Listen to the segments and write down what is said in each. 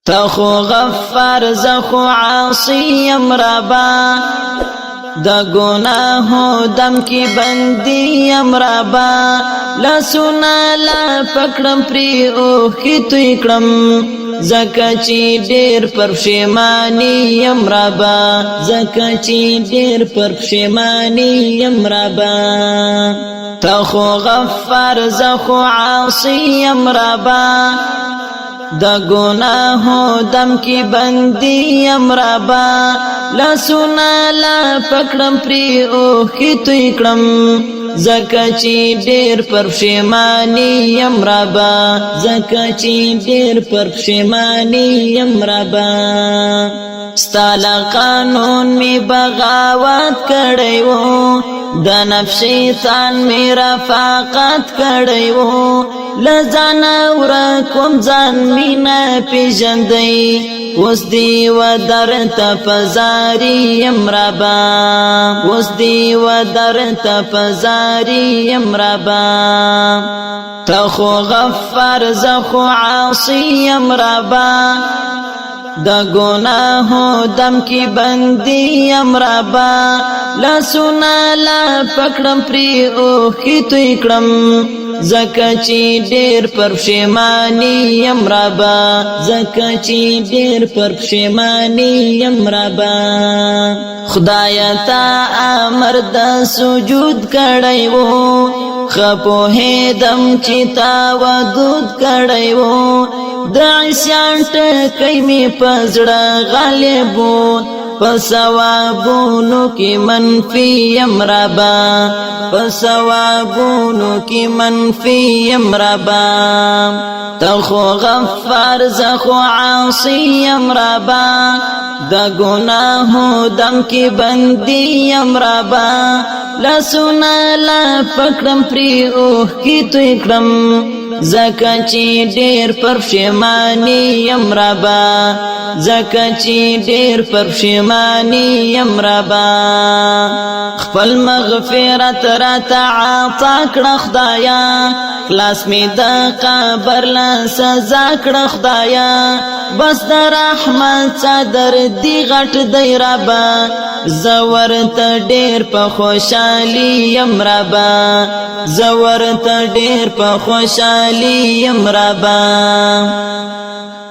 تخو غفار زخو عاصیم ربا دا گناہو دم کی بندیم ربا لاسونا لا پکڑم پری اوخ کی توی کڑم زکا چی دیر پر پشیمانیم ربا زکا چی دیر پر پشیمانیم ربا تخو غفار زخو عاصیم ربا دا گناہو دم کی بندیم ربا لاسونا لا پکڑم پری اوخ کی توی کڑم زکا چی دیر پر پشیمانیم ربا زکا چی دیر پر پشیمانیم ربا ستالا قانون می بغاوت کڑیو دا نفس شیطان می رفاقت کڑیو لزانا ورکم زان مینا پیجندی وس دی و در تفزاریم ربا وس دی و در تفزاریم ربا تخو غفار زخو عاصیم ربا دا گناہو دم کی بندیم ربا لاسونا لا پکڑم پری اوخ کی توی کڑم زکا چی دیر پر پشیمانیم ربا زکا چی دیر پر پشیمانیم ربا خدایتا امر دا سجود کڑیو خپوه دم چی تا ودود کڑیو دا عیسیان ٹکی می پزڑا غالبون پسوابونو کی منفیم ربا پسوابونو کی منفیم ربا تخو غفار زخو عاصیم ربا دا گناہو دم کی بندیم ربا لاسونا لا پکڑم پری اوخ کی توی کڑم زکا چی دیر پر پشیمانیم ربا زکا چی دیر پر پشیمانیم ربا خپل مغفرت را تعاطا کڑا خدایا خلاص می دا قبر لا سزا کڑا خدایا بس دا رحمت صدر دی غٹ دی ربا زورت دیر پا خوشالیم ربا زورت دیر پا خوشالیم ربا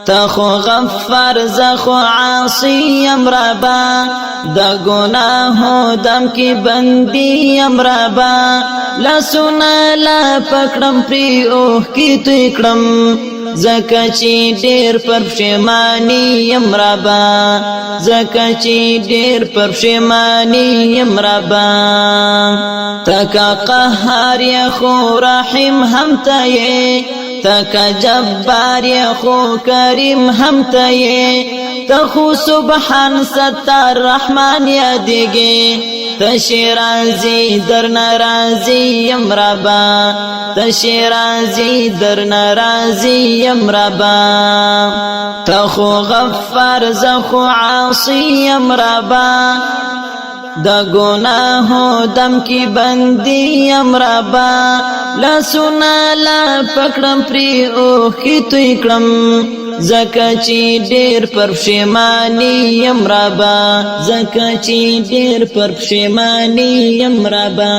تخو غفار زخو عاصیم ربا دا گناہو دم کی بندیم ربا لاسونا لا پکڑم پری اوخ کی توی کڑم زکا چی دیر پر پشیمانیم ربا زکا چی دیر پر پشیمانیم ربا تکا قهار یا خو رحیم ہم تایے تکا جبار یا خو کریم ہم تایے تخو سبحان ستار رحمان یا دیگے تشی رازی در نرازیم ربا تشی رازی در نرازیم ربا تخو غفار زخو عاصیم ربا دا گناہو دم کی بندیم ربا لاسونا لا پکڑم پری اوخ کی توی کڑم زکا چی دیر پر پشیمانیم ربا زکا چی دیر پر پشیمانیم ربا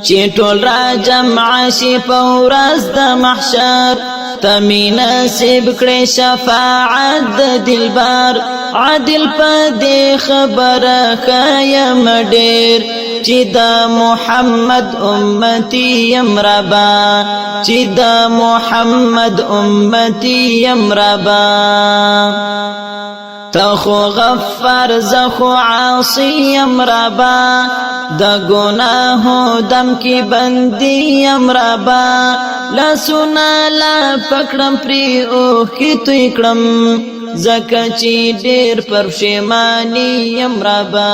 چی ټول را جمع شی پورز د محشر تمی نصیب کړي شفاعت د دلبر عادل پدې خبره خایم ډیر چې د محمد امتی یم ربا چې د محمد امتی یم ربا تخو غفار زخو عاصیم ربا دا گناہو دم کی بندیم ربا لاسونا لا پکڑم پری اوخ کی توی کڑم زکا چی دیر پر پشیمانیم ربا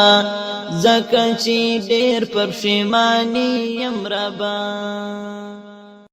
زکا چی دیر پر پشیمانیم ربا